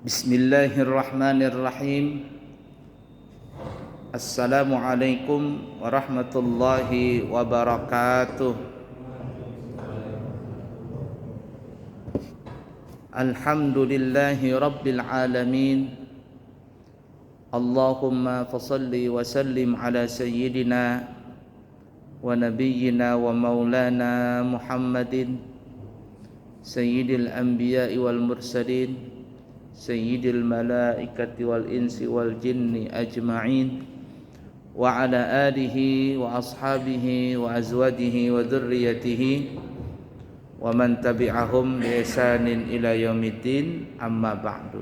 Bismillahirrahmanirrahim. Assalamualaikum warahmatullahi wabarakatuh. Alhamdulillahi rabbil alamin. Allahumma fasalli wa sallim ala sayyidina wa nabiyyina wa maulana Muhammadin sayyidil anbiya'i wal mursalin, sayyidil malaikati wal insi wal jinni ajma'in, wa ala alihi wa ashabihi wa azwajihi wa dhurriyyatihi wa man tabi'ahum bi ihsanin ila yaumiddin, amma ba'du.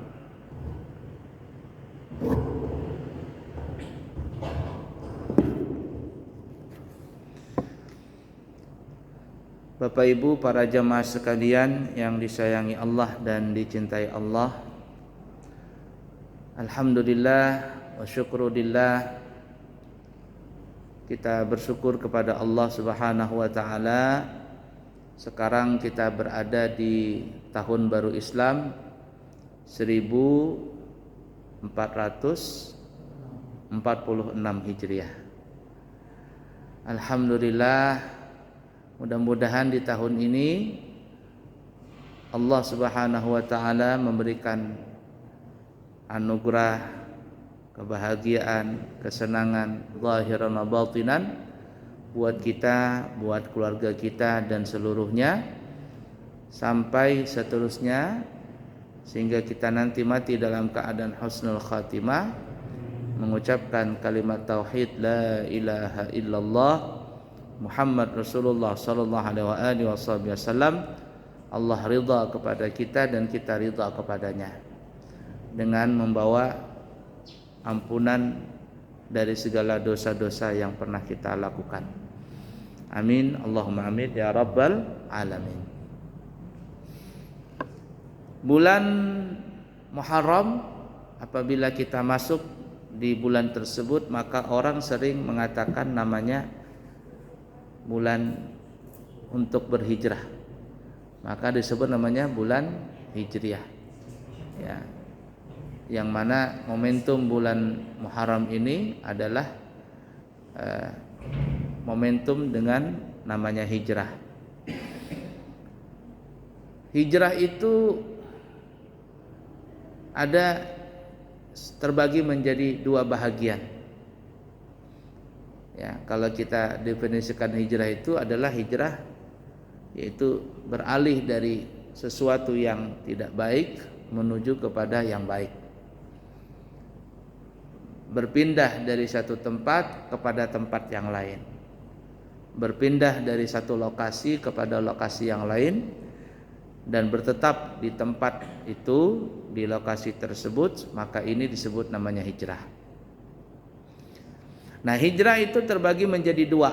Bapak Ibu para jamaah sekalian yang disayangi Allah dan dicintai Allah, alhamdulillah wa syukurillah, kita bersyukur kepada Allah Subhanahu wa taala. Sekarang kita berada di tahun baru Islam 1446 Hijriah. Alhamdulillah, mudah-mudahan di tahun ini Allah Subhanahu wa taala memberikan anugerah, kebahagiaan, kesenangan zahiran wa batinan buat kita, buat keluarga kita dan seluruhnya sampai seterusnya, sehingga kita nanti mati dalam keadaan husnul khatimah, mengucapkan kalimat tauhid la ilaha illallah Muhammad Rasulullah sallallahu alaihi wasallam. Allah ridha kepada kita dan kita ridha kepadanya dengan membawa ampunan dari segala dosa-dosa yang pernah kita lakukan. Amin, Allahumma amin ya rabbal alamin. Bulan Muharram, apabila kita masuk di bulan tersebut, maka orang sering mengatakan namanya bulan untuk berhijrah, maka disebut namanya bulan Hijriah, ya. Yang mana momentum bulan Muharram ini adalah momentum dengan namanya hijrah. Hijrah itu ada terbagi menjadi dua bahagian. Ya, kalau kita definisikan hijrah itu adalah hijrah, yaitu beralih dari sesuatu yang tidak baik menuju kepada yang baik. Berpindah dari satu tempat kepada tempat yang lain. Berpindah dari satu lokasi kepada lokasi yang lain dan bertetap di tempat itu, di lokasi tersebut, maka ini disebut namanya hijrah. Nah, hijrah itu terbagi menjadi dua.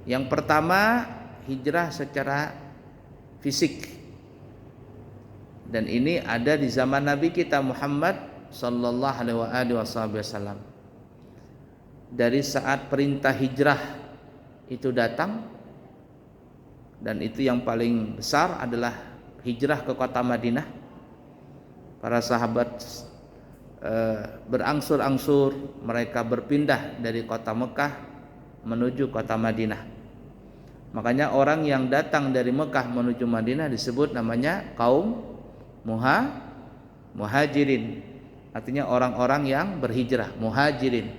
Yang pertama, hijrah secara fisik. Dan ini ada di zaman Nabi kita Muhammad sallallahu alaihi wasallam. Dari saat perintah hijrah itu datang, dan itu yang paling besar adalah hijrah ke kota Madinah. Para sahabat berangsur-angsur mereka berpindah dari kota Mekah menuju kota Madinah. Makanya orang yang datang dari Mekah menuju Madinah disebut namanya kaum muhajirin, artinya orang-orang yang berhijrah, muhajirin.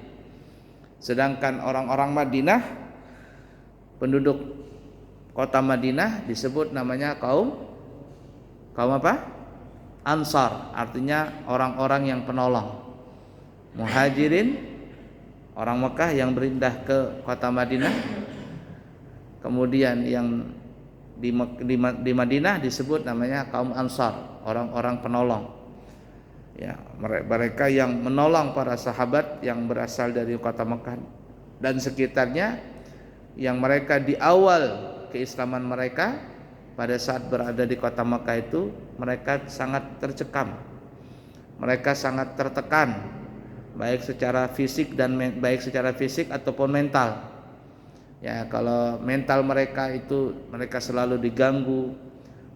Sedangkan orang-orang Madinah, penduduk kota Madinah, disebut namanya kaum apa? Ansar, artinya orang-orang yang penolong. Muhajirin, orang Mekah yang berpindah ke kota Madinah. Kemudian yang di Madinah disebut namanya kaum Ansar, orang-orang penolong. Ya, mereka yang menolong para sahabat yang berasal dari kota Mekah dan sekitarnya, yang mereka di awal keislaman mereka pada saat berada di kota Mekah itu mereka sangat tercekam, mereka sangat tertekan, baik secara fisik ataupun mental. Ya, kalau mental mereka itu mereka selalu diganggu,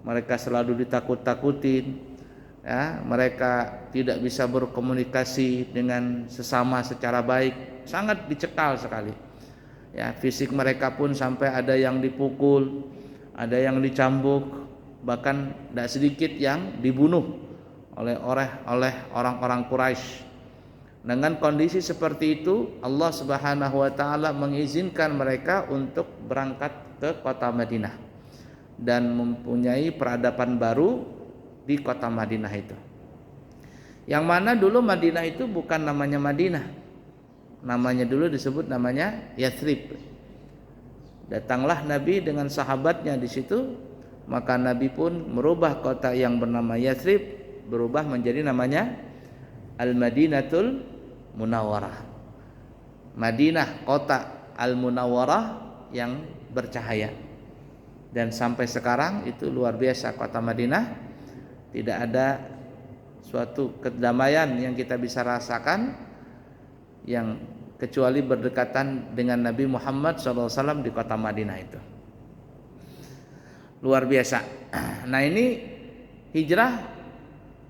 mereka selalu ditakut-takutin, ya, mereka tidak bisa berkomunikasi dengan sesama secara baik, sangat dicekal sekali. Ya, fisik mereka pun sampai ada yang dipukul, ada yang dicambuk, bahkan tidak sedikit yang dibunuh oleh orang-orang Quraisy. Dengan kondisi seperti itu, Allah Subhanahu wa taala mengizinkan mereka untuk berangkat ke kota Madinah dan mempunyai peradaban baru di kota Madinah itu. Yang mana dulu Madinah itu bukan namanya Madinah. Namanya dulu disebut namanya Yathrib. Datanglah Nabi dengan sahabatnya di situ, maka Nabi pun merubah kota yang bernama Yathrib berubah menjadi namanya Al-Madinatul Munawwarah. Madinah, kota Al-Munawwarah yang bercahaya. Dan sampai sekarang itu luar biasa kota Madinah. Tidak ada suatu kedamaian yang kita bisa rasakan yang kecuali berdekatan dengan Nabi Muhammad SAW di kota Madinah itu. Luar biasa. Nah, ini hijrah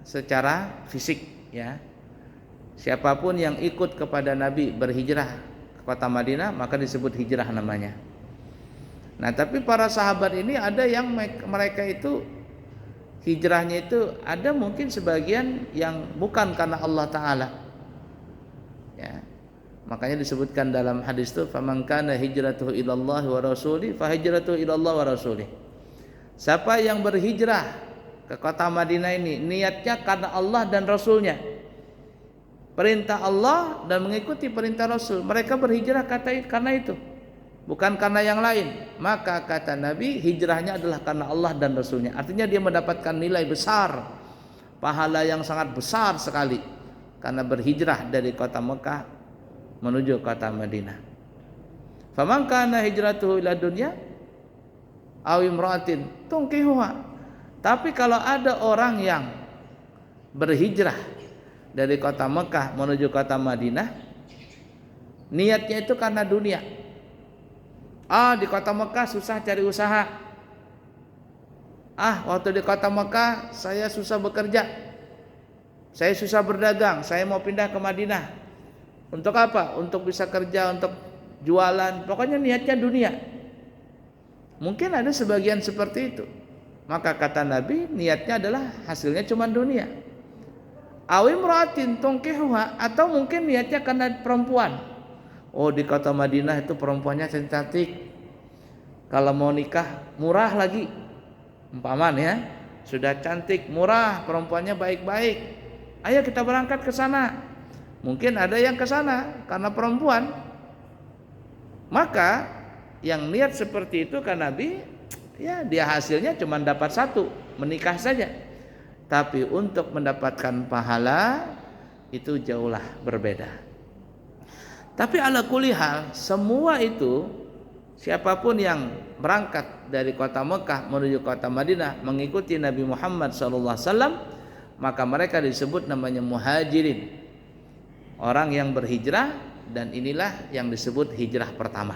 secara fisik, ya. Siapapun yang ikut kepada Nabi berhijrah ke kota Madinah maka disebut hijrah namanya. Nah, tapi para sahabat ini ada yang mereka itu hijrahnya itu ada mungkin sebagian yang bukan karena Allah Ta'ala, ya. Makanya disebutkan dalam hadis itu, faman kana hijratuhu ilallah wa rasulih fa hijratuhu ilallah wa rasulih. Siapa yang berhijrah ke kota Madinah ini niatnya karena Allah dan Rasulnya, perintah Allah dan mengikuti perintah Rasul, mereka berhijrah karena itu, bukan karena yang lain. Maka kata Nabi, hijrahnya adalah karena Allah dan Rasulnya. Artinya dia mendapatkan nilai besar, pahala yang sangat besar sekali karena berhijrah dari kota Mekah menuju kota Madinah. Faman kana hijratuhu ila dunya aw imra'atin tunkihuha. Tapi kalau ada orang yang berhijrah dari kota Mekah menuju kota Madinah, niatnya itu karena dunia. Di kota Mekah susah cari usaha. Waktu di kota Mekah saya susah bekerja, saya susah berdagang, saya mau pindah ke Madinah. Untuk apa? Untuk bisa kerja, untuk jualan. Pokoknya niatnya dunia. Mungkin ada sebagian seperti itu. Maka kata Nabi, niatnya adalah hasilnya cuma dunia. Awim ratin tongkehuha, atau mungkin niatnya karena perempuan. Di kota Madinah itu perempuannya cantik. Kalau mau nikah murah lagi. Umpaman ya, sudah cantik, murah, perempuannya baik-baik. Ayo kita berangkat ke sana. Mungkin ada yang ke sana karena perempuan. Maka yang niat seperti itu kan Nabi, ya dia hasilnya cuma dapat satu, menikah saja. Tapi untuk mendapatkan pahala itu jauhlah berbeda. Tapi ala kulli hal, semua itu siapapun yang berangkat dari kota Mekah menuju kota Madinah mengikuti Nabi Muhammad SAW, maka mereka disebut namanya muhajirin, orang yang berhijrah, dan inilah yang disebut hijrah pertama.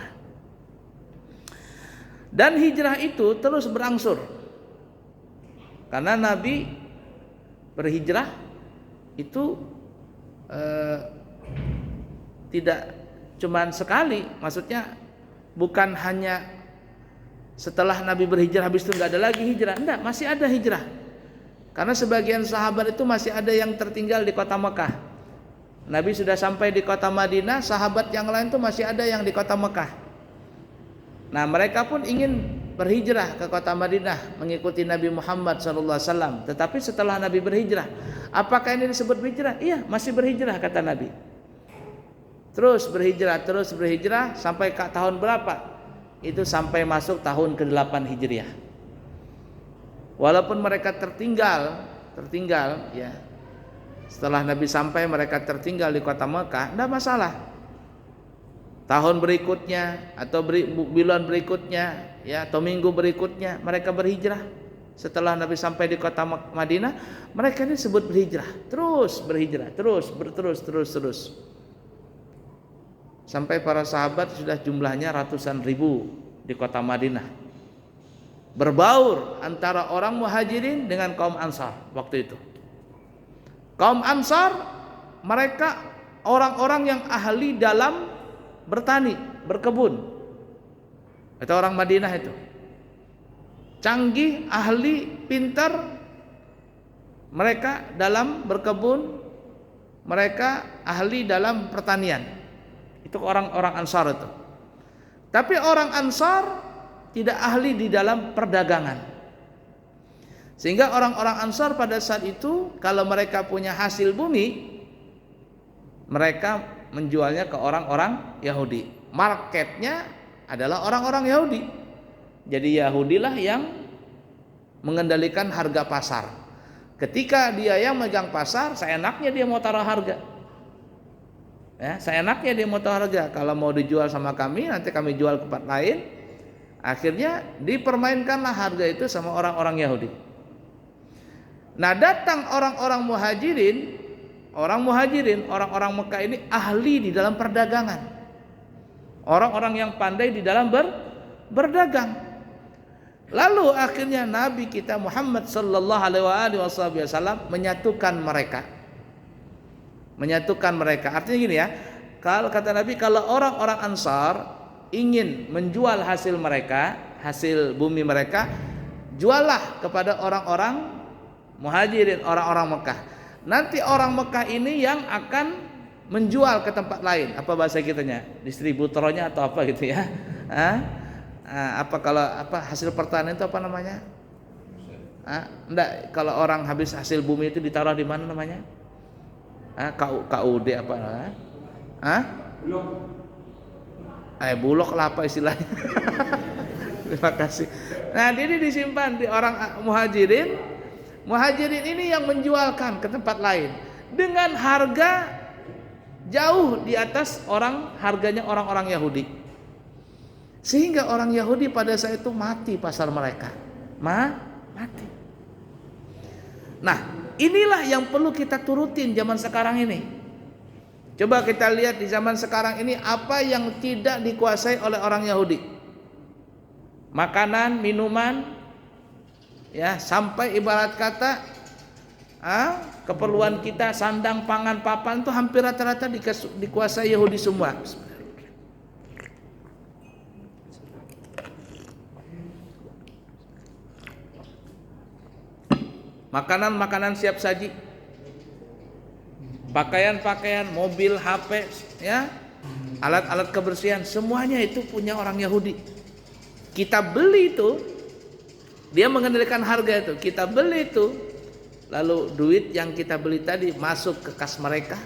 Dan hijrah itu terus berangsur, karena Nabi berhijrah itu tidak cuman sekali, maksudnya bukan hanya setelah Nabi berhijrah habis itu nggak ada lagi hijrah, enggak, masih ada hijrah. Karena sebagian sahabat itu masih ada yang tertinggal di kota Mekah. Nabi sudah sampai di kota Madinah, sahabat yang lain itu masih ada yang di kota Mekah. Nah, mereka pun ingin berhijrah ke kota Madinah mengikuti Nabi Muhammad SAW. Tetapi setelah Nabi berhijrah, apakah ini disebut berhijrah? Iya, masih berhijrah kata Nabi. Terus berhijrah sampai ke tahun berapa? Itu sampai masuk tahun ke-8 Hijriah. Walaupun mereka tertinggal ya. Setelah Nabi sampai mereka tertinggal di kota Mekah, tidak masalah. Tahun berikutnya atau bulan berikutnya ya, atau minggu berikutnya mereka berhijrah. Setelah Nabi sampai di kota Madinah, mereka ini disebut berhijrah. Terus berhijrah, terus. Sampai para sahabat sudah jumlahnya ratusan ribu di kota Madinah. Berbaur antara orang muhajirin dengan kaum ansar waktu itu. Kaum Ansar mereka orang-orang yang ahli dalam bertani, berkebun. Itu orang Madinah itu. Canggih, ahli, pintar mereka dalam berkebun, mereka ahli dalam pertanian. Itu orang-orang Ansar itu. Tapi orang Ansar tidak ahli di dalam perdagangan. Sehingga orang-orang Ansar pada saat itu kalau mereka punya hasil bumi, mereka menjualnya ke orang-orang Yahudi. Marketnya adalah orang-orang Yahudi. Jadi Yahudilah yang mengendalikan harga pasar. Ketika dia yang megang pasar, seenaknya dia mau taruh harga. Ya, seenaknya dia mau taruh harga. Kalau mau dijual sama kami, nanti kami jual ke tempat lain. Akhirnya dipermainkanlah harga itu sama orang-orang Yahudi. Nah, datang orang-orang muhajirin, orang-orang Mekah ini ahli di dalam perdagangan. Orang-orang yang pandai di dalam berdagang. Lalu akhirnya Nabi kita Muhammad sallallahu alaihi wasallam menyatukan mereka. Artinya gini ya, kalau kata Nabi, kalau orang-orang Ansar ingin menjual hasil mereka, hasil bumi mereka, juallah kepada orang-orang Muhajirin, orang-orang Mekah. Nanti orang Mekah ini yang akan menjual ke tempat lain. Apa bahasa kitanya? Distributornya atau apa gitu ya? Apa kalau hasil pertanian itu apa namanya? Enggak, kalau orang habis hasil bumi itu ditaruh di mana namanya? KUD apa? Bulog lah apa istilahnya? Terima kasih. Nah, ini disimpan di orang Muhajirin. Muhajirin ini yang menjualkan ke tempat lain dengan harga jauh di atas harganya orang-orang Yahudi. Sehingga orang Yahudi pada saat itu mati pasar mereka. Mati. Nah, inilah yang perlu kita turutin zaman sekarang ini. Coba kita lihat di zaman sekarang ini apa yang tidak dikuasai oleh orang Yahudi. Makanan, minuman, ya, sampai ibarat kata keperluan kita sandang, pangan, papan itu hampir rata-rata dikuasai Yahudi semua. Makanan siap saji, pakaian, mobil, HP, ya, alat-alat kebersihan, semuanya itu punya orang Yahudi. Kita beli itu, dia mengendalikan harga itu. Kita beli itu, lalu duit yang kita beli tadi masuk ke kas mereka,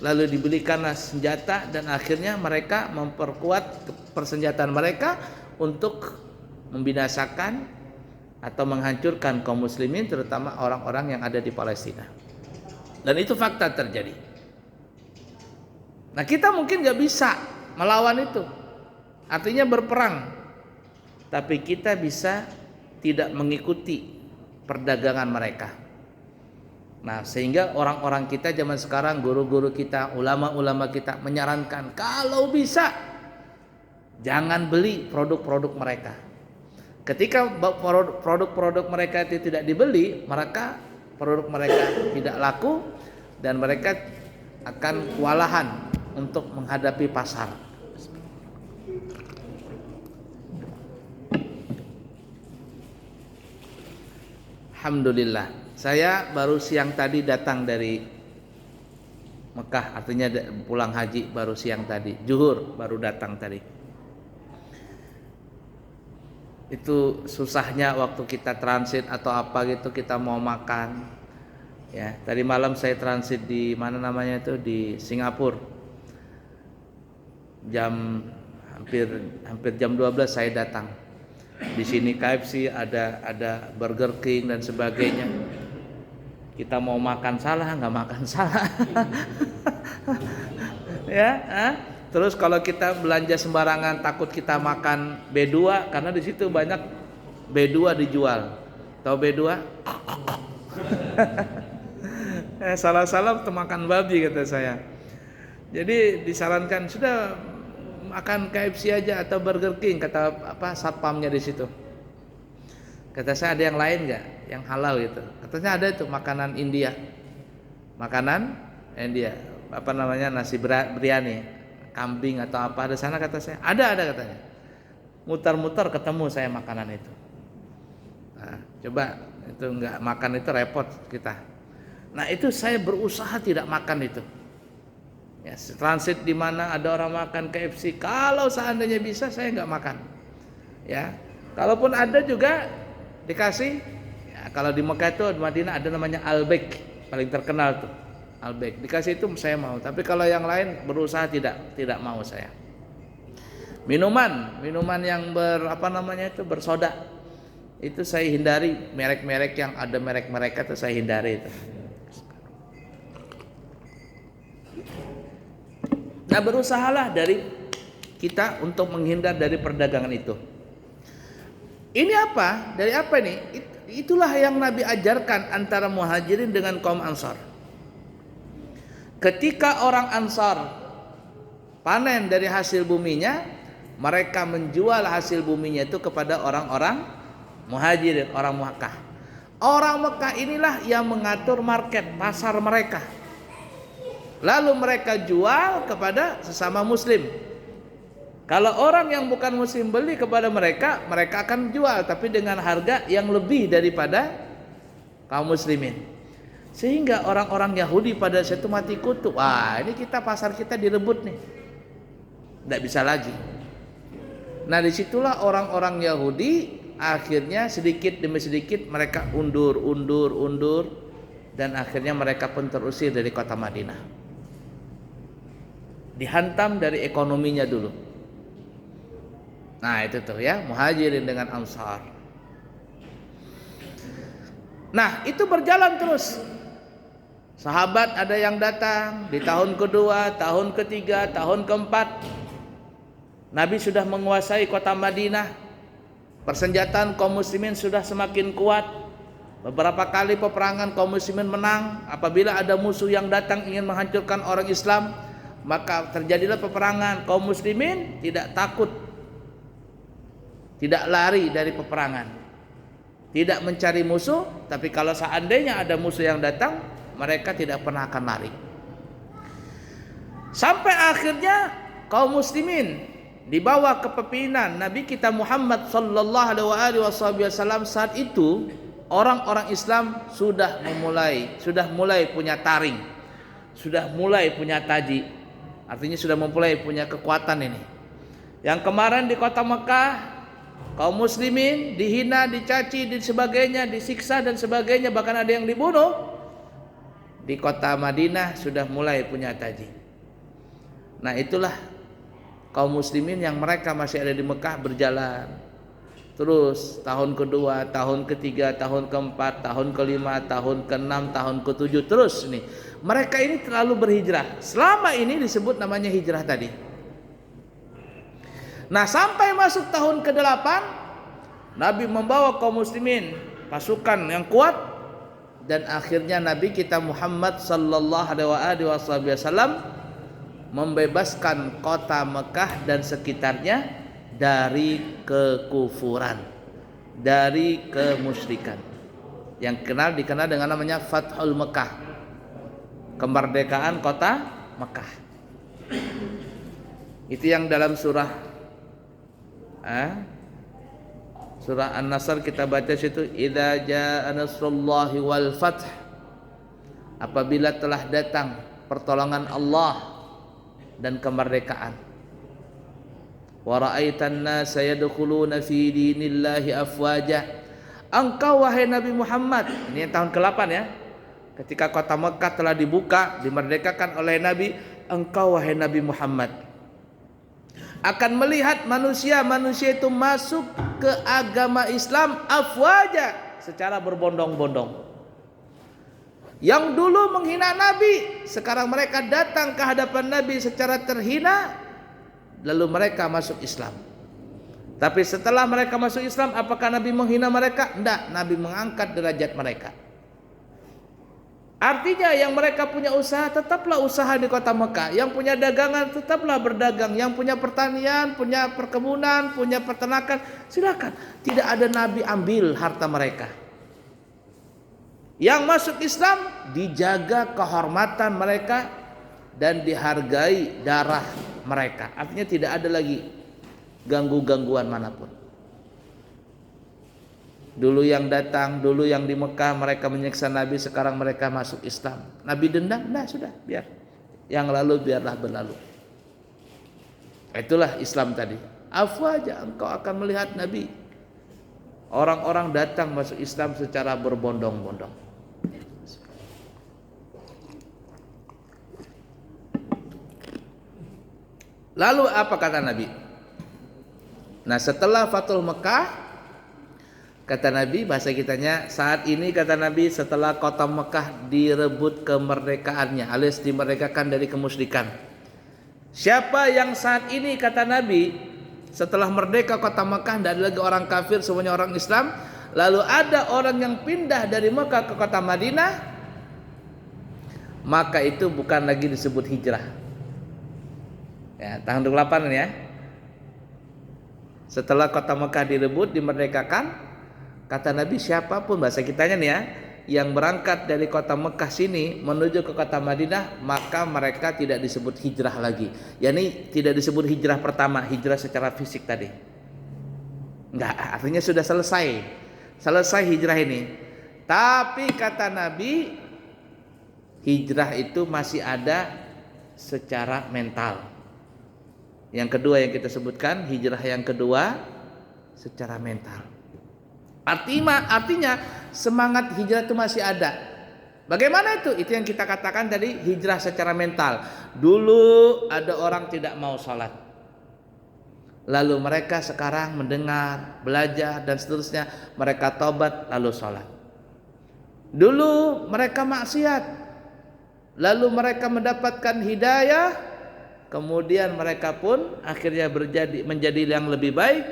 lalu dibelikanlah senjata, dan akhirnya mereka memperkuat persenjataan mereka untuk membinasakan atau menghancurkan kaum muslimin, terutama orang-orang yang ada di Palestina. Dan itu fakta terjadi. Nah, kita mungkin gak bisa melawan itu, artinya berperang, tapi kita bisa tidak mengikuti perdagangan mereka. Nah, sehingga orang-orang kita zaman sekarang, guru-guru kita, ulama-ulama kita menyarankan kalau bisa jangan beli produk-produk mereka. Ketika produk-produk mereka itu tidak dibeli, maka produk mereka tidak laku dan mereka akan kewalahan untuk menghadapi pasar. Alhamdulillah, saya baru siang tadi datang dari Mekah, artinya pulang haji baru siang tadi, zuhur baru datang tadi. Itu susahnya waktu kita transit atau apa gitu, kita mau makan. Ya, tadi malam saya transit di mana namanya itu, di Singapura. Hampir jam 12 saya datang. Di sini KFC, ada Burger King dan sebagainya. Kita mau makan salah, nggak makan salah. Ya, terus kalau kita belanja sembarangan takut kita makan B2, karena di situ banyak B2 dijual. Tahu B2? Salah-salah makan babi kata saya. Jadi disarankan sudah makan KFC aja atau Burger King, kata satpamnya di situ. Kata saya, ada yang lain nggak yang halal gitu? Katanya ada itu makanan India. makanan India, apa namanya, nasi biryani, kambing atau apa, ada sana kata saya. Ada katanya. Mutar-mutar ketemu saya makanan itu. Nah, coba itu enggak makan itu repot kita. Nah, itu saya berusaha tidak makan itu. Ya, transit di mana ada orang makan KFC, kalau seandainya bisa saya enggak makan. Ya, kalaupun ada juga dikasih. Ya, kalau di Mekah itu, di Madinah ada namanya Al-Baik, paling terkenal tuh. Al-Baik. Dikasih itu saya mau, tapi kalau yang lain berusaha tidak mau saya. Minuman yang bersoda itu saya hindari, merek-merek yang ada merek itu saya hindari itu. Nah, berusahalah dari kita untuk menghindar dari perdagangan itu. Ini apa? Dari apa ini? Itulah yang Nabi ajarkan antara Muhajirin dengan kaum Ansar. Ketika orang Ansar panen dari hasil buminya, mereka menjual hasil buminya itu kepada orang-orang Muhajirin, orang Mekah. Orang Mekah inilah yang mengatur market, pasar mereka. Lalu mereka jual kepada sesama muslim. Kalau orang yang bukan muslim beli kepada mereka, mereka akan jual tapi dengan harga yang lebih daripada kaum muslimin. Sehingga orang-orang Yahudi pada saat itu mati kutu. Wah, ini pasar kita direbut nih. Tidak bisa lagi. Nah, disitulah orang-orang Yahudi akhirnya sedikit demi sedikit mereka undur dan akhirnya mereka pun terusir dari kota Madinah. Dihantam dari ekonominya dulu. Nah, itu tuh ya, Muhajirin dengan Ansar. Nah, itu berjalan terus. Sahabat ada yang datang di tahun kedua, tahun ketiga, tahun keempat. Nabi sudah menguasai kota Madinah. Persenjataan kaum muslimin sudah semakin kuat. Beberapa kali peperangan kaum muslimin menang. Apabila ada musuh yang datang ingin menghancurkan orang Islam, maka terjadilah peperangan. Kaum muslimin tidak takut, tidak lari dari peperangan, tidak mencari musuh. Tapi kalau seandainya ada musuh yang datang, mereka tidak pernah akan lari. Sampai akhirnya kaum muslimin di bawah kepemimpinan Nabi kita Muhammad sallallahu alaihi wasallam, saat itu orang-orang Islam sudah mulai punya taring, sudah mulai punya taji. Artinya sudah mulai punya kekuatan ini. Yang kemarin di kota Mekah kaum muslimin dihina, dicaci dan sebagainya, disiksa dan sebagainya, bahkan ada yang dibunuh. Di kota Madinah sudah mulai punya taji. Nah, itulah kaum muslimin yang mereka masih ada di Mekah berjalan terus, tahun kedua, tahun ketiga, tahun keempat, tahun kelima, tahun keenam, tahun ketujuh, terus nih. Mereka ini terlalu berhijrah. Selama ini disebut namanya hijrah tadi. Nah, sampai masuk tahun ke-8, Nabi membawa kaum muslimin pasukan yang kuat, dan akhirnya Nabi kita Muhammad sallallahu alaihi wasallam membebaskan kota Mekah dan sekitarnya dari kekufuran, dari kemusyrikan, yang dikenal dengan namanya Fathul Mekah, kemerdekaan kota Mekah. Itu yang dalam surah An-Nasr kita baca situ, idza jaa nasrullahi wal fath, apabila telah datang pertolongan Allah dan kemerdekaan. Wa ra'aitan nasa yadkhuluna fi dinillahi afwaja. Engkau wahai Nabi Muhammad, ini tahun ke-8 ya. Ketika kota Mekah telah dibuka, dimerdekakan oleh Nabi, engkau wahai Nabi Muhammad akan melihat manusia itu masuk ke agama Islam afwaja, secara berbondong-bondong. Yang dulu menghina Nabi, sekarang mereka datang ke hadapan Nabi secara terhina, lalu mereka masuk Islam. Tapi setelah mereka masuk Islam, apakah Nabi menghina mereka? Tidak, Nabi mengangkat derajat mereka. Artinya yang mereka punya usaha, tetaplah usaha di kota Mekah. Yang punya dagangan, tetaplah berdagang. Yang punya pertanian, punya perkebunan, punya peternakan, silakan. Tidak ada Nabi ambil harta mereka. Yang masuk Islam dijaga kehormatan mereka dan dihargai darah mereka. Artinya tidak ada lagi gangguan manapun. Dulu yang datang, dulu yang di Mekah mereka menyiksa Nabi, sekarang mereka masuk Islam. Nabi dendam, nah sudah, biar yang lalu biarlah berlalu. Itulah Islam tadi. Afu aja, engkau akan melihat Nabi. Orang-orang datang masuk Islam secara berbondong-bondong. Lalu apa kata Nabi? Nah, setelah Fathul Mekah, kata Nabi, bahasa kitanya, saat ini kata Nabi setelah kota Mekah direbut kemerdekaannya, alias dimerdekakan dari kemusyrikan. Siapa yang saat ini kata Nabi setelah merdeka kota Mekah tidak ada lagi orang kafir, semuanya orang Islam. Lalu ada orang yang pindah dari Mekah ke kota Madinah, maka itu bukan lagi disebut hijrah. Ya, tahun 28 ya. Setelah kota Mekah direbut, dimerdekakan, kata Nabi siapapun, bahasa kitanya nih ya, yang berangkat dari kota Mekah sini menuju ke kota Madinah, maka mereka tidak disebut hijrah lagi. Yani tidak disebut hijrah pertama, hijrah secara fisik tadi. Enggak, artinya sudah selesai hijrah ini. Tapi kata Nabi, hijrah itu masih ada secara mental. Yang kedua yang kita sebutkan, hijrah yang kedua secara mental. Artinya semangat hijrah itu masih ada. Bagaimana itu? Itu yang kita katakan tadi, hijrah secara mental. Dulu ada orang tidak mau sholat, lalu mereka sekarang mendengar, belajar dan seterusnya, mereka tobat lalu sholat. Dulu mereka maksiat, lalu mereka mendapatkan hidayah, kemudian mereka pun akhirnya menjadi yang lebih baik.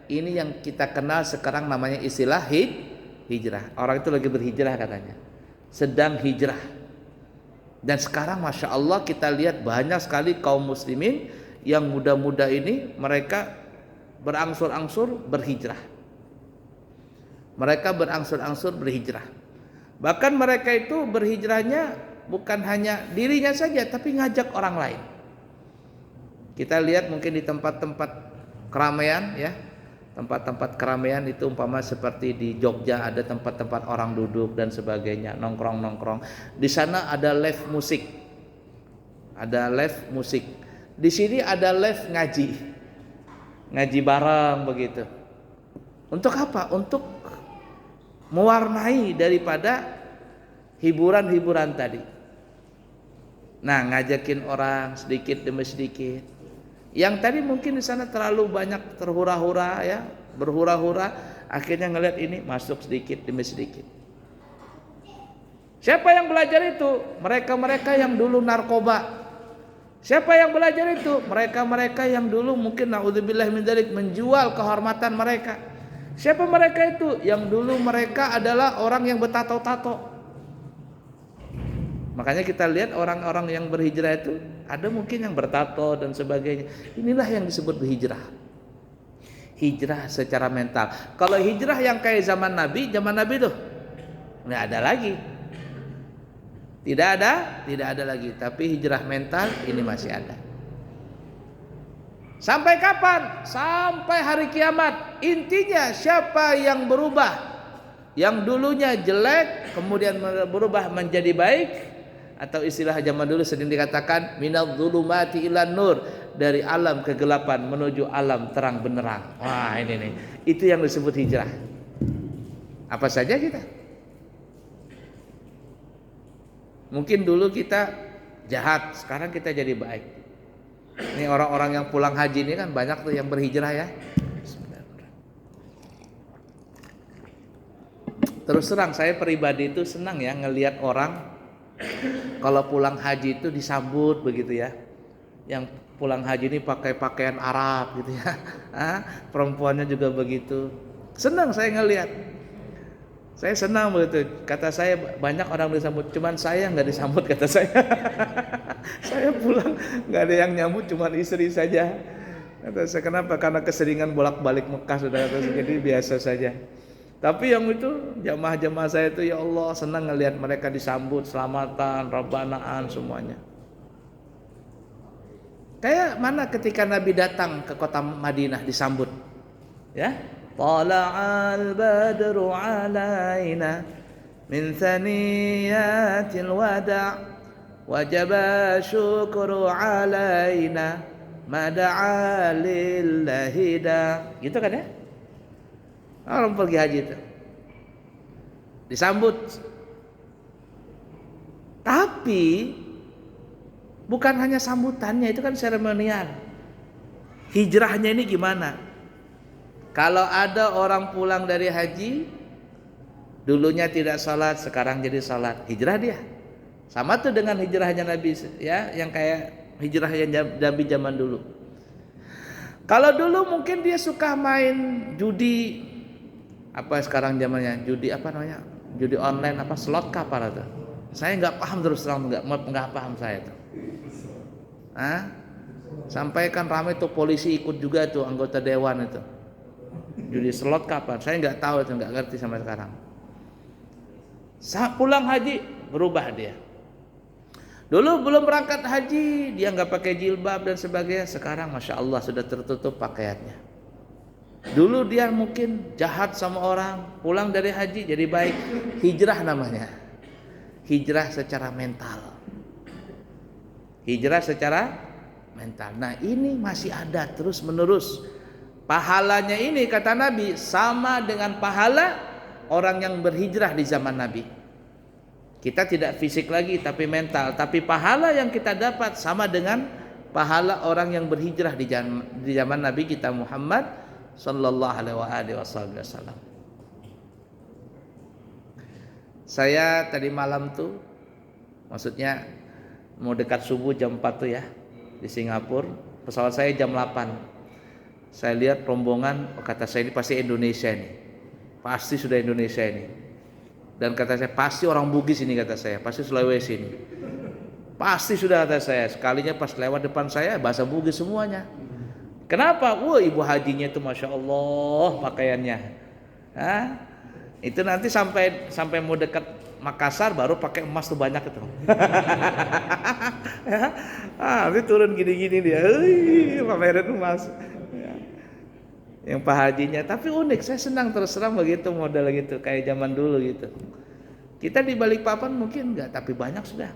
Ini yang kita kenal sekarang namanya istilah hijrah. Orang itu lagi berhijrah katanya, sedang hijrah. Dan sekarang Masya Allah kita lihat banyak sekali kaum muslimin yang muda-muda ini, mereka berangsur-angsur berhijrah. Mereka berangsur-angsur berhijrah. Bahkan mereka itu berhijrahnya bukan hanya dirinya saja, tapi ngajak orang lain. Kita lihat mungkin di tempat-tempat keramaian ya, tempat-tempat keramaian itu umpama seperti di Jogja ada tempat-tempat orang duduk dan sebagainya, nongkrong-nongkrong. Di sana ada live musik. Ada live musik. Di sini ada live ngaji. Ngaji bareng begitu. Untuk apa? Untuk mewarnai daripada hiburan-hiburan tadi. Nah, ngajakin orang sedikit demi sedikit. Yang tadi mungkin di sana terlalu banyak terhura-hura ya, berhura-hura, akhirnya ngelihat ini masuk sedikit demi sedikit. Siapa yang belajar itu? Mereka-mereka yang dulu narkoba. Siapa yang belajar itu? Mereka-mereka yang dulu mungkin naudzubillah min dzalik menjual kehormatan mereka. Siapa mereka itu? Yang dulu mereka adalah orang yang bertato-tato. Makanya kita lihat orang-orang yang berhijrah itu ada mungkin yang bertato dan sebagainya. Inilah yang disebut berhijrah. Hijrah secara mental. Kalau hijrah yang kayak zaman Nabi tuh nggak ada lagi. Tidak ada lagi. Tapi hijrah mental ini masih ada. Sampai kapan? Sampai hari kiamat. Intinya siapa yang berubah, yang dulunya jelek kemudian berubah menjadi baik, atau istilah zaman dulu sering dikatakan minadz-dzulumati ilan nur, dari alam kegelapan menuju alam terang benderang. Wah, ini nih. Itu yang disebut hijrah. Apa saja kita? Mungkin dulu kita jahat, sekarang kita jadi baik. Ini orang-orang yang pulang haji ini kan banyak tuh yang berhijrah ya. Terus terang saya pribadi itu senang ya ngelihat orang kalau pulang haji itu disambut begitu ya. Yang pulang haji ini pakai pakaian Arab gitu ya. Perempuannya juga begitu. Senang saya ngelihat. Saya senang begitu. Kata saya banyak orang disambut, cuman saya nggak disambut kata saya. Saya pulang nggak ada yang nyambut, cuman istri saja. Kata saya kenapa? Karena keseringan bolak-balik Mekah sudah, jadi biasa saja. Tapi yang itu jamaah-jamaah saya itu ya Allah senang ngelihat mereka disambut selamatan, rabbanaan semuanya. Kayak mana ketika Nabi datang ke kota Madinah disambut, ya? Tala'al badru alaina min thaniyatil wada' wajaba syukru alaina mada'a lillahi da. Gitu kan ya? Orang pergi haji itu disambut. Tapi bukan hanya sambutannya, itu kan seremonial. Hijrahnya ini gimana? Kalau ada orang pulang dari haji, dulunya tidak sholat, sekarang jadi sholat, hijrah dia. Sama tuh dengan hijrahnya Nabi, ya, yang kayak hijrahnya Nabi zaman dulu. Kalau dulu mungkin dia suka main judi, apa sekarang zamannya judi apa namanya, judi online apa slot kapal itu. Saya nggak paham, terus terang nggak paham saya itu. Sampai kan ramai tuh polisi ikut juga tuh, anggota dewan itu judi slot kapal. Saya nggak tahu itu, nggak ngerti sampai sekarang. Saat pulang haji berubah dia. Dulu belum berangkat haji dia nggak pakai jilbab dan sebagainya. Sekarang masya Allah sudah tertutup pakaiannya. Dulu dia mungkin jahat sama orang, pulang dari haji jadi baik. Hijrah namanya. Hijrah secara mental. Hijrah secara mental. Nah ini masih ada terus menerus. Pahalanya ini kata Nabi sama dengan pahala orang yang berhijrah di zaman Nabi. Kita tidak fisik lagi tapi mental. Tapi pahala yang kita dapat sama dengan pahala orang yang berhijrah di zaman Nabi kita Muhammad sallallahu alaihi wasallam. Saya tadi malam tuh, maksudnya mau dekat subuh jam 4 tuh ya, di Singapura. Pesawat saya jam 8. Saya lihat rombongan, kata saya ini pasti Indonesia ini. Pasti sudah Indonesia ini. Dan kata saya pasti orang Bugis ini, kata saya, pasti Sulawesi ini. Pasti sudah, kata saya. Sekalinya pas lewat depan saya bahasa Bugis semuanya. Kenapa? Wah, ibu hajinya itu masya Allah pakaiannya. Itu nanti sampai mau dekat Makassar baru pakai emas tuh banyak itu. Nanti turun gini-gini dia, pamerin emas. Yang pak hajinya, tapi unik. Saya senang terus terang begitu model gitu, kayak zaman dulu gitu. Kita di Balikpapan mungkin enggak, tapi banyak sudah.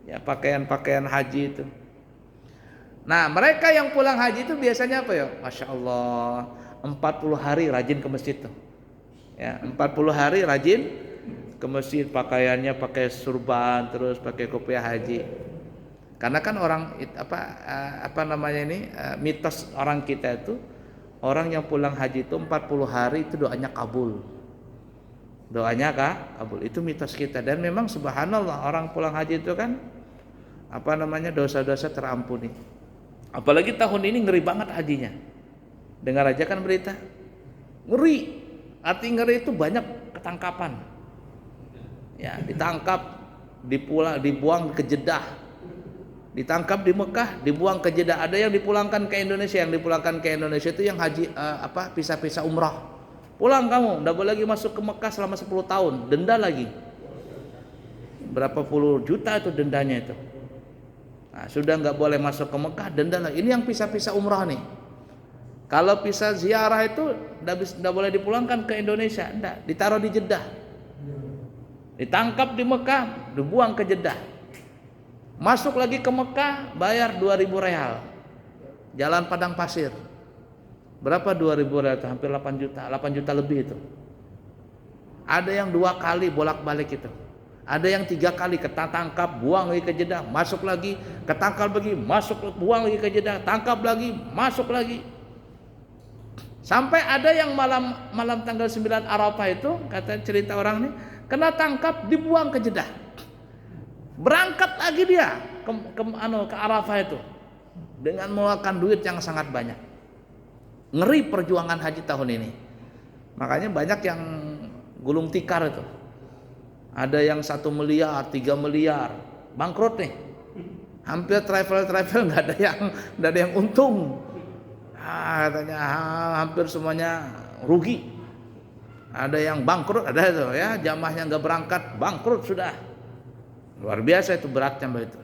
Ya pakaian haji itu. Nah mereka yang pulang haji itu biasanya apa ya? Masya Allah 40 hari rajin ke masjid tuh. Ya 40 hari rajin ke masjid, pakaiannya pakai surban, terus pakai kopiah haji. Karena kan orang apa namanya ini mitos orang kita itu, orang yang pulang haji itu 40 hari itu doanya kabul. Doanya kabul, itu mitos kita. Dan memang subhanallah orang pulang haji itu kan apa namanya dosa-dosa terampuni. Apalagi tahun ini ngeri banget hajinya. Dengar aja kan berita. Ngeri. Arti ngeri itu banyak ketangkapan. Ya, ditangkap, dibuang ke Jeddah. Ditangkap di Mekah, dibuang ke Jeddah. Ada yang dipulangkan ke Indonesia. Yang dipulangkan ke Indonesia itu yang haji pisah-pisah umrah. Pulang kamu, enggak boleh lagi masuk ke Mekah selama 10 tahun, denda lagi. Berapa puluh juta itu dendanya itu. Nah, sudah nggak boleh masuk ke Mekah, denda lagi. Ini yang pisah-pisah umrah nih. Kalau pisah ziarah itu nggak boleh dipulangkan ke Indonesia, enggak, ditaruh di Jeddah. Ditangkap di Mekah, dibuang ke Jeddah. Masuk lagi ke Mekah, bayar 2.000 real. Jalan padang pasir. Berapa 2.000 real itu? Hampir 8 juta, 8 juta lebih itu. Ada yang 2 kali bolak-balik itu. Ada yang 3 kali ketangkap, buang lagi ke Jeddah, masuk lagi, ketangkap lagi, masuk, buang lagi ke Jeddah, tangkap lagi, masuk lagi. Sampai ada yang malam tanggal 9 Arafah itu, kata cerita orang ini, kena tangkap, dibuang ke Jeddah. Berangkat lagi dia ke Arafah itu dengan mengeluarkan duit yang sangat banyak. Ngeri perjuangan haji tahun ini. Makanya banyak yang gulung tikar itu. Ada yang 1 miliar, 3 miliar, bangkrut nih. Hampir travel nggak ada yang untung. Katanya hampir semuanya rugi. Ada yang bangkrut, ada itu ya, jamaahnya nggak berangkat, bangkrut sudah. Luar biasa itu beratnya Mbak itu.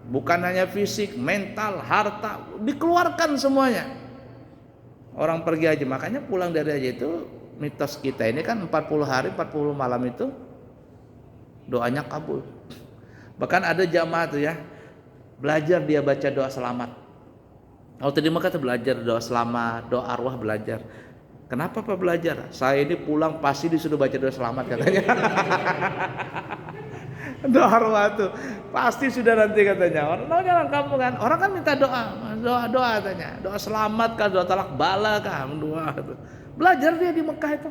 Bukan hanya fisik, mental, harta, dikeluarkan semuanya. Orang pergi haji, makanya pulang dari haji itu mitos kita ini kan 40 hari 40 malam itu doanya kabul. Bahkan ada jamaah tuh ya, belajar dia baca doa selamat. Waktu di Mekah tuh belajar doa selamat, doa arwah belajar. Kenapa Pak belajar? Saya ini pulang pasti disuruh baca doa selamat katanya. Doa arwah tuh pasti sudah nanti katanya. Orang jangan kamu kan. Orang kan minta doa katanya. Doa selamat kah, doa talak bala kah, doa itu. Belajar dia di Mekah itu.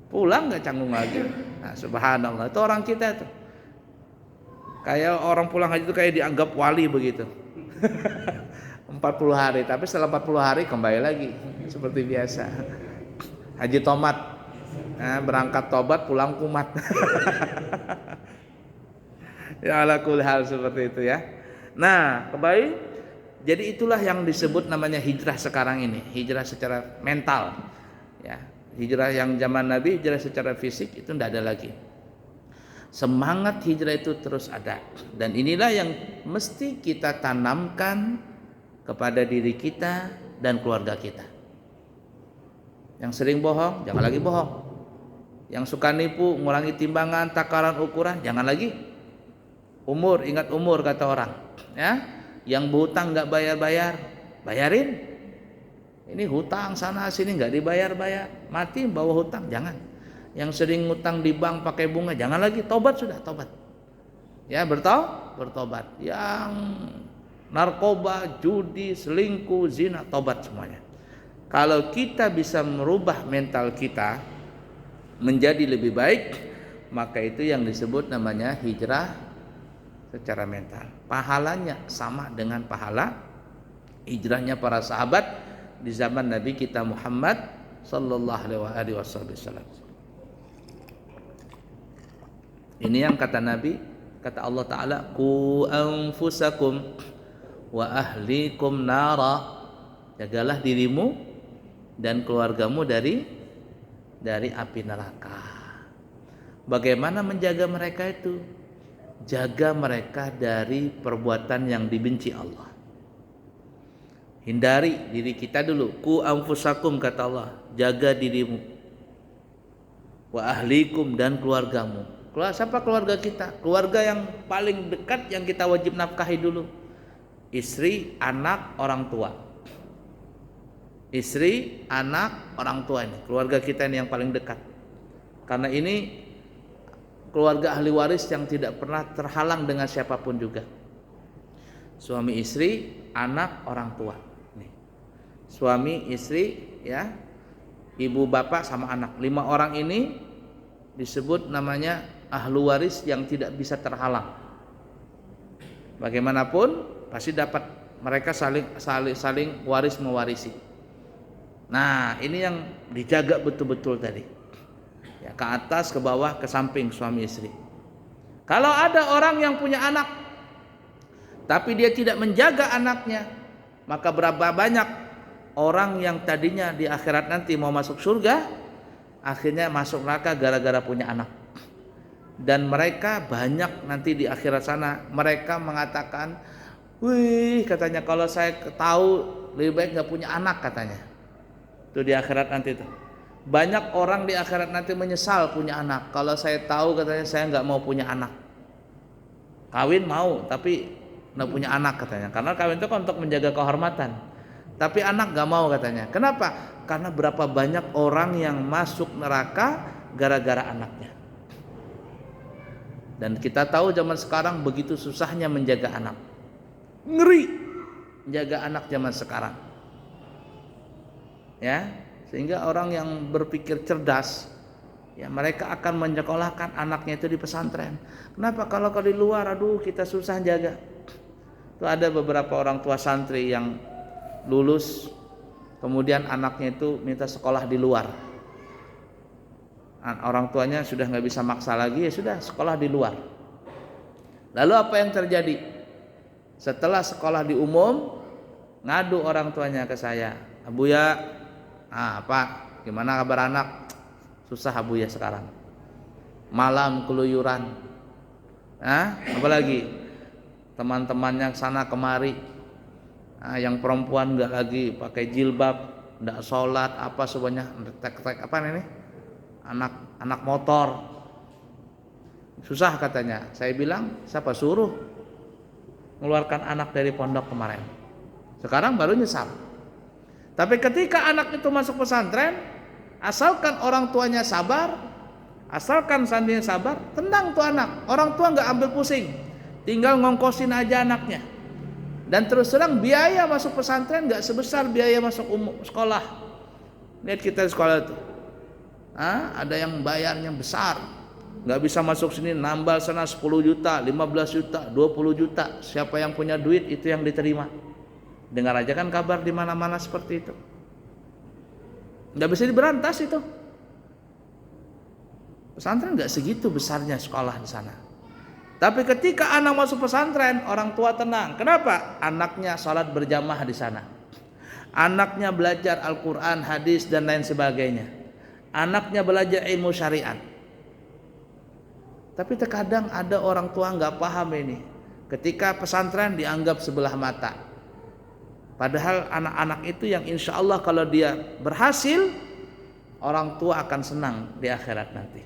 Pulang nggak canggung lagi. Nah, subhanallah, itu orang kita itu. Kayak orang pulang haji itu kayak dianggap wali begitu. 40 hari, tapi setelah 40 hari kembali lagi seperti biasa. Haji tomat. Nah, berangkat tobat, pulang kumat. Ya ala kulli hal seperti itu ya. Nah, kembali, jadi itulah yang disebut namanya hijrah sekarang ini, hijrah secara mental. Ya, hijrah yang zaman Nabi, hijrah secara fisik itu tidak ada lagi. Semangat hijrah itu terus ada, dan inilah yang mesti kita tanamkan kepada diri kita dan keluarga kita. Yang sering bohong, jangan lagi bohong. Yang suka nipu, ngurangi timbangan, takaran, ukuran, jangan lagi. Umur, ingat umur kata orang. Ya, yang berhutang nggak bayar-bayar, bayarin. Ini hutang sana sini nggak dibayar-bayar, mati bawa hutang, jangan. Yang sering ngutang di bank pakai bunga, jangan lagi. Tobat sudah, tobat. Ya, bertobat. Yang narkoba, judi, selingkuh, zina, tobat semuanya. Kalau kita bisa merubah mental kita menjadi lebih baik, maka itu yang disebut namanya hijrah secara mental. Pahalanya sama dengan pahala hijrahnya para sahabat di zaman Nabi kita Muhammad sallallahu alaihi wasallam. Ini yang kata Nabi, kata Allah Ta'ala, ku anfusakum wa ahlikum nara, jagalah dirimu dan keluargamu dari api neraka. Bagaimana menjaga mereka itu? Jaga mereka dari perbuatan yang dibenci Allah. Hindari diri kita dulu. Ku anfusakum kata Allah, jaga dirimu. Wa ahlikum dan keluargamu. Siapa keluarga kita? Keluarga yang paling dekat yang kita wajib nafkahi dulu. Istri, anak, orang tua. Istri, anak, orang tua ini. Keluarga kita ini yang paling dekat. Karena ini keluarga ahli waris yang tidak pernah terhalang dengan siapapun juga. Suami, istri, anak, orang tua. Nih. Suami, istri, ya, ibu, bapak, sama anak. 5 orang ini disebut namanya ahlu waris yang tidak bisa terhalang. Bagaimanapun pasti dapat, mereka saling waris mewarisi. Nah, ini yang dijaga betul-betul tadi. Ya, ke atas, ke bawah, ke samping suami istri. Kalau ada orang yang punya anak tapi dia tidak menjaga anaknya, maka berapa banyak orang yang tadinya di akhirat nanti mau masuk surga, akhirnya masuk neraka gara-gara punya anak. Dan mereka banyak nanti di akhirat sana, mereka mengatakan, wih, katanya kalau saya tahu lebih baik nggak punya anak, katanya. Itu di akhirat nanti tuh. Banyak orang di akhirat nanti menyesal punya anak. Kalau saya tahu, katanya, saya nggak mau punya anak. Kawin mau, tapi nggak punya anak, katanya. Karena kawin itu kan untuk menjaga kehormatan. Tapi anak nggak mau, katanya. Kenapa? Karena berapa banyak orang yang masuk neraka gara-gara anaknya. Dan kita tahu zaman sekarang begitu susahnya menjaga anak. Ngeri menjaga anak zaman sekarang. Ya, sehingga orang yang berpikir cerdas, ya mereka akan menyekolahkan anaknya itu di pesantren. Kenapa? Kalau di luar, aduh kita susah jaga. Itu ada beberapa orang tua santri yang lulus, kemudian anaknya itu minta sekolah di luar. Orang tuanya sudah nggak bisa maksa lagi, ya sudah sekolah di luar. Lalu apa yang terjadi? Setelah sekolah di umum, ngadu orang tuanya ke saya, Abu ya, Pak, Gimana kabar anak? Susah Abu ya sekarang. Malam keluyuran. Apalagi teman-temannya sana kemari. Yang perempuan nggak lagi pakai jilbab, nggak sholat, apa semuanya tek-tek apa ini? Anak motor. Susah katanya. Saya bilang, siapa suruh mengeluarkan anak dari pondok kemarin? Sekarang baru nyesal. Tapi ketika anak itu masuk pesantren, asalkan orang tuanya sabar, asalkan sandinya sabar, tenang tuh anak. Orang tua nggak ambil pusing, tinggal ngongkosin aja anaknya. Dan terus terang biaya masuk pesantren nggak sebesar biaya masuk sekolah. Lihat kita di sekolah itu, ada yang bayarnya besar, nggak bisa masuk sini, nambal sana 10 juta, 15 juta, 20 juta. Siapa yang punya duit itu yang diterima. Dengar aja kan kabar di mana-mana seperti itu. Nggak bisa diberantas itu. Pesantren nggak segitu besarnya sekolah di sana. Tapi ketika anak masuk pesantren, orang tua tenang. Kenapa? Anaknya sholat berjamaah di sana. Anaknya belajar Al-Quran, hadis dan lain sebagainya. Anaknya belajar ilmu syariat. Tapi terkadang ada orang tua nggak paham ini. Ketika pesantren dianggap sebelah mata. Padahal anak-anak itu yang insya Allah kalau dia berhasil, orang tua akan senang di akhirat nanti.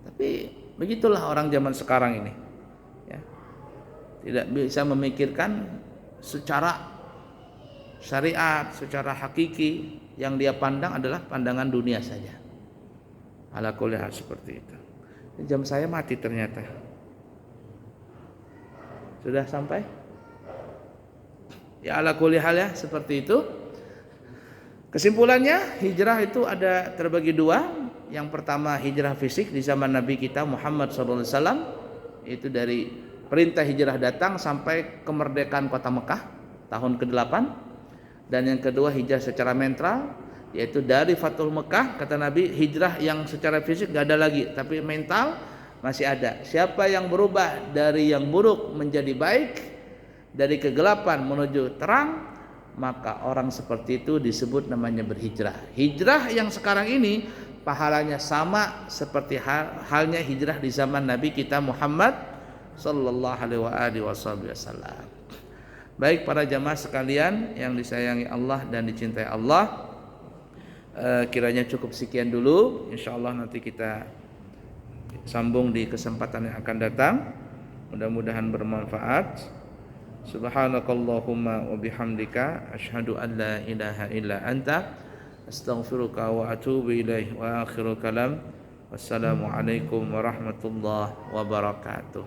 Tapi begitulah orang zaman sekarang ini, ya. Tidak bisa memikirkan secara syariat, secara hakiki. Yang dia pandang adalah pandangan dunia saja. Ala kulli hal seperti itu. Jam saya mati ternyata. Sudah sampai? Ya ala kulli hal ya seperti itu. Kesimpulannya, hijrah itu ada terbagi dua. Yang pertama hijrah fisik di zaman Nabi kita Muhammad SAW, itu dari perintah hijrah datang sampai kemerdekaan kota Mekah tahun ke-8. Dan yang kedua hijrah secara mental, yaitu dari Fathul Mekah, kata Nabi, hijrah yang secara fisik gak ada lagi, tapi mental masih ada. Siapa yang berubah dari yang buruk menjadi baik, dari kegelapan menuju terang, maka orang seperti itu disebut namanya berhijrah. Hijrah yang sekarang ini pahalanya sama seperti halnya hijrah di zaman Nabi kita Muhammad sallallahu alaihi wasallam. Baik para jamaah sekalian yang disayangi Allah dan dicintai Allah, kiranya cukup sekian dulu. Insyaallah nanti kita sambung di kesempatan yang akan datang. Mudah-mudahan bermanfaat. Subhanakallahumma wa bihamdika asyhadu an la ilaha illa anta astaghfiruka wa atubu ilaih. Wa akhiru kalam, wassalamu alaikum warahmatullahi wabarakatuh.